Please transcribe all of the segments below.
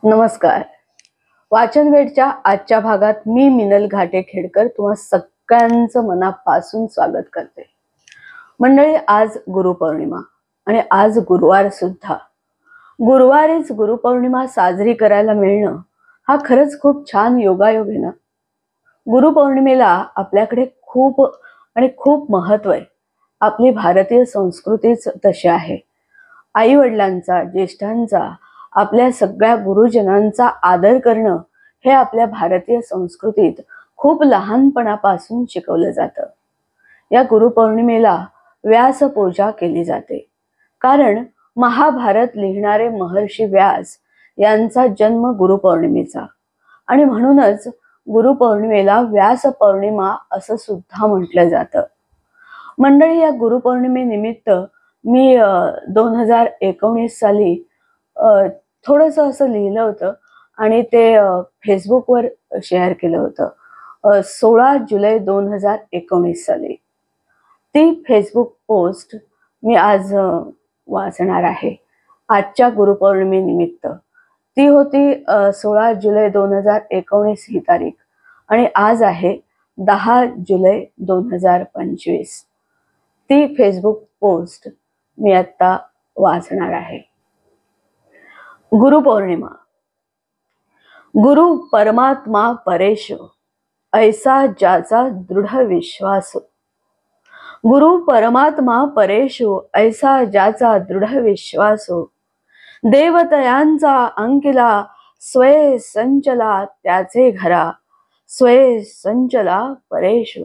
नमस्कार. वाचन वेळच्या आजच्या भागात मी मिनल घाटे खेडकर तुम्हा सगळ्यांचं मनापासून स्वागत करते. मंडळी, आज गुरुपौर्णिमा आणि आज गुरुवार सुद्धा. गुरुवारीच गुरुपौर्णिमा साजरी करायला मिळणं हा खरंच खूप छान योगायोग आहे ना. गुरुपौर्णिमेला आपल्याकडे खूप महत्व आहे. आपली भारतीय संस्कृतीच तशी आहे. आई वडिलांचा, ज्येष्ठांचा, आपल्या सगळ्या गुरुजनांचा आदर करणं हे आपल्या भारतीय संस्कृतीत खूप लहानपणापासून शिकवलं जातं. या गुरुपौर्णिमेला व्यासपूजा केली जाते, कारण महाभारत लिहिणारे महर्षी व्यास यांचा जन्म गुरुपौर्णिमेचा, आणि म्हणूनच गुरुपौर्णिमेला व्यास पौर्णिमा असं सुद्धा म्हटलं जातं. मंडळी, या गुरुपौर्णिमेनिमित्त मी 2019 साली थोडंसं असं लिहिलं होतं आणि ते फेसबुकवर शेअर केलं होतं. 16 जुलै 2019 साली ती फेसबुक पोस्ट मी आज वाचणार आहे. आजच्या गुरुपौर्णिमेनिमित्त ती होती 16 जुलै 2019 ही तारीख, आणि आज आहे 10 जुलै 2025. ती फेसबुक पोस्ट मी आता वाचणार आहे. गुरुपौर्णिमा. गुरु परमात्मा परेश, ऐसा ज्याचा दृढ विश्वास. गुरु परमात्मा परेश, ऐसा ज्याचा दृढ विश्वास. देवतयांचा अंकिला, स्वय संचला त्याचे घरा. स्वय संचला परेश,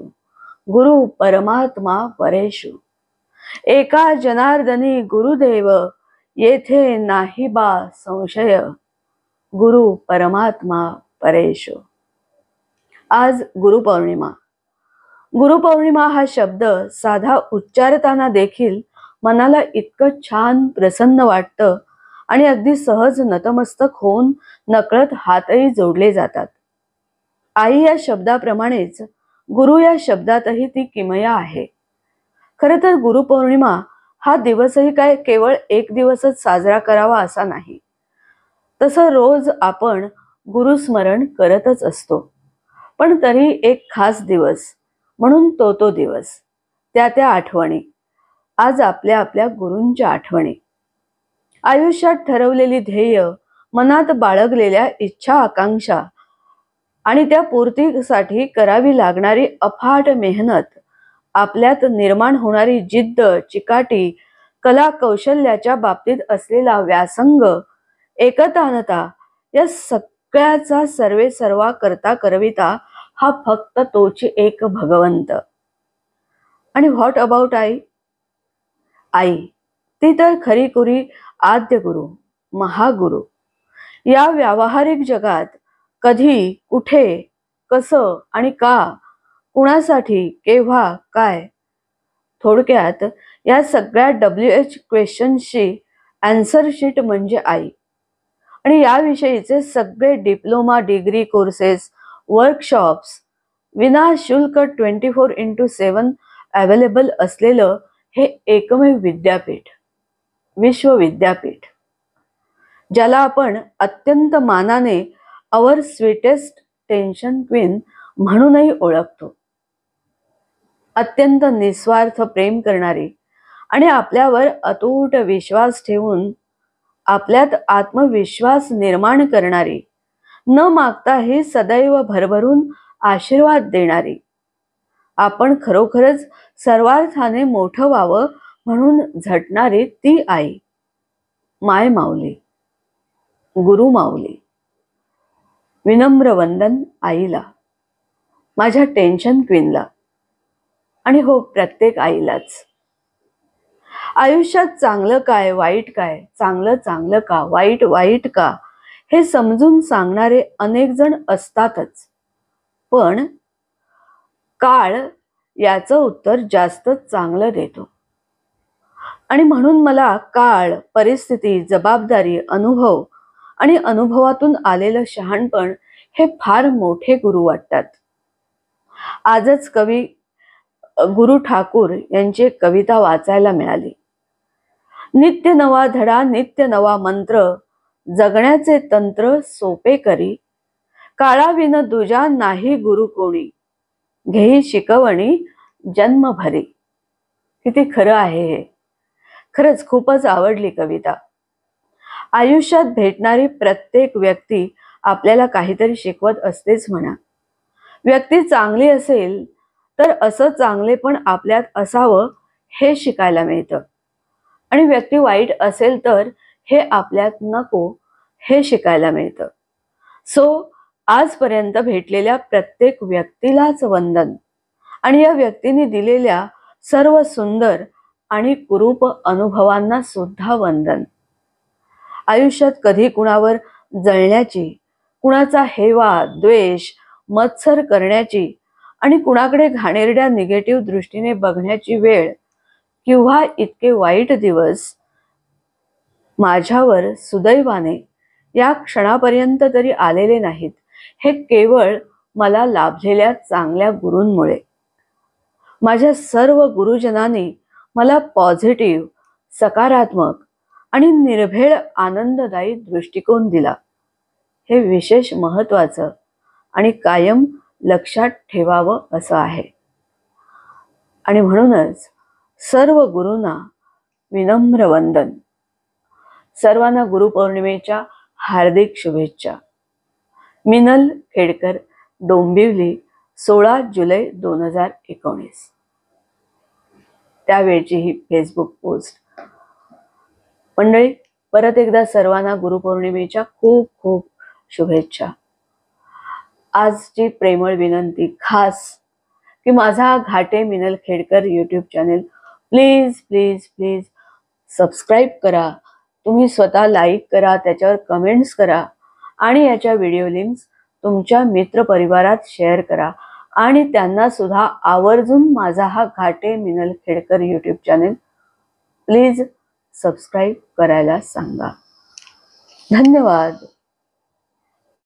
गुरु परमात्मा परेश. एका जनार्दनी गुरुदेव, येथे नाही बा संशय. गुरु परमात्मा परेश. आज गुरुपौर्णिमा. गुरुपौर्णिमा हा शब्द साधा उच्चारताना देखील मनाला इतकं छान प्रसन्न वाटतं, आणि अगदी सहज नतमस्तक होऊन नकळत हातही जोडले जातात. आई या शब्दाप्रमाणेच गुरु या शब्दातही ती किमया आहे. खरं तर गुरुपौर्णिमा हा दिवसही काय केवळ एक दिवसच साजरा करावा असा नाही. तसं रोज आपण गुरुस्मरण करतच असतो, पण तरी एक खास दिवस म्हणून तो दिवस, त्या आठवणी, आज आपल्या आपल्या गुरूंच्या आठवणी. आयुष्यात ठरवलेली ध्येय, मनात बाळगलेल्या इच्छा आकांक्षा आणि त्या पूर्तीसाठी करावी लागणारी अफाट मेहनत, आपल्यात निर्माण होणारी जिद्द, चिकाटी, कला कौशल्याच्या बाबतीत असलेला व्यासंग, एकतानता, या सगळ्याचा सर्वे सर्वा करता करविता हा फक्त तोची एक भगवंत. आणि व्हॉट अबाउट आई? आई ती तर खरीखुरी आद्य गुरु, महागुरु. या व्यावहारिक जगात कधी, कुठे, कसं आणि का, कुणासाठी, केव्हा, काय, थोडक्यात या सगळ्या WH क्वेश्चन्सची आन्सर शीट म्हणजे आई. आणि याविषयीचे सगळे डिप्लोमा, डिग्री कोर्सेस, वर्कशॉप्स विनाशुल्क 24x7 अवेलेबल असलेलं हे एकमेव विद्यापीठ, विश्वविद्यापीठ, ज्याला आपण अत्यंत मानाने अवर स्वीटेस्ट टेन्शन क्वीन म्हणूनही ओळखतो. अत्यंत निस्वार्थ प्रेम करणारी आणि आपल्यावर अतूट विश्वास ठेवून आपल्यात आत्मविश्वास निर्माण करणारी, न मागताही सदैव भरभरून आशीर्वाद देणारी, आपण खरोखरच सर्वार्थाने मोठं व्हावं म्हणून झटणारी ती आई, माय माऊली, गुरु माऊली. विनम्र वंदन आईला, माझ्या टेन्शन क्वीनला, आणि हो, प्रत्येक आईलाच. आयुष्यात चांगलं काय, वाईट काय, चांगलं चांगलं का, वाईट वाईट का, हे समजून सांगणारे अनेक जण असतातच, पण काळ याचं उत्तर जास्त चांगलं देतो. आणि म्हणून मला काळ, परिस्थिती, जबाबदारी, अनुभव आणि अनुभवातून आलेलं शहाणपण हे फार मोठे गुरु वाटतात. आजच कवी गुरु ठाकूर यांची एक कविता वाचायला मिळाली. नित्य नवा धडा, नित्य नवा मंत्र, जगण्याचे तंत्र सोपे करी, काळाविन दुजा नाही गुरु कोणी, घेई शिकवणी जन्मभरी. किती खरं आहे हे. खरंच खूपच आवडली कविता. आयुष्यात भेटणारी प्रत्येक व्यक्ती आपल्याला काहीतरी शिकवत असतेच म्हणा. व्यक्ती चांगली असेल तर असं चांगलेपण आपल्यात असावं हे शिकायला मिळतं, आणि व्यक्ती वाईट असेल तर हे आपल्यात नको हे शिकायला मिळतं. सो आजपर्यंत भेटलेल्या प्रत्येक व्यक्तीलाच वंदन, आणि या व्यक्तीने दिलेल्या सर्व सुंदर आणि कुरूप अनुभवांना सुद्धा वंदन. आयुष्यात कधी कुणावर जळण्याची, कुणाचा हेवा द्वेष मत्सर करण्याची आणि कुणाकडे घाणेरड्या निगेटिव्ह दृष्टीने बघण्याची वेळ किंवा इतके वाईट दिवस माझ्यावर सुदैवाने या क्षणापर्यंत तरी आलेले नाहीत. हे केवळ मला लाभलेल्या चांगल्या गुरूंमुळे. माझ्या सर्व गुरुजनांनी मला पॉझिटिव्ह, सकारात्मक आणि निर्भेळ आनंददायी दृष्टिकोन दिला. हे विशेष महत्त्वाचं आणि कायम लक्षात ठेवावं असं आहे. आणि म्हणूनच सर्व गुरूंना विनम्र वंदन. सर्वांना गुरुपौर्णिमेच्या हार्दिक शुभेच्छा. मिनल खेडकर, डोंबिवली, 16 जुलै 2019. त्यावेळची ही फेसबुक पोस्ट. मंडळी, परत एकदा सर्वांना गुरुपौर्णिमेच्या खूप खूप शुभेच्छा. आजची प्रेमळ विनंती खास की माझा Ghate Minal Khedkar YouTube channel please please please subscribe करा. तुम्ही स्वतः लाईक करा, त्याच्यावर कमेंट्स करा, आणि याच्या व्हिडिओ लिंक्स तुमच्या मित्रपरिवारात शेअर करा, आणि त्यांना सुद्धा आवर्जून माझा हा Ghate Minal Khedkar YouTube channel please subscribe करायला सांगा. धन्यवाद.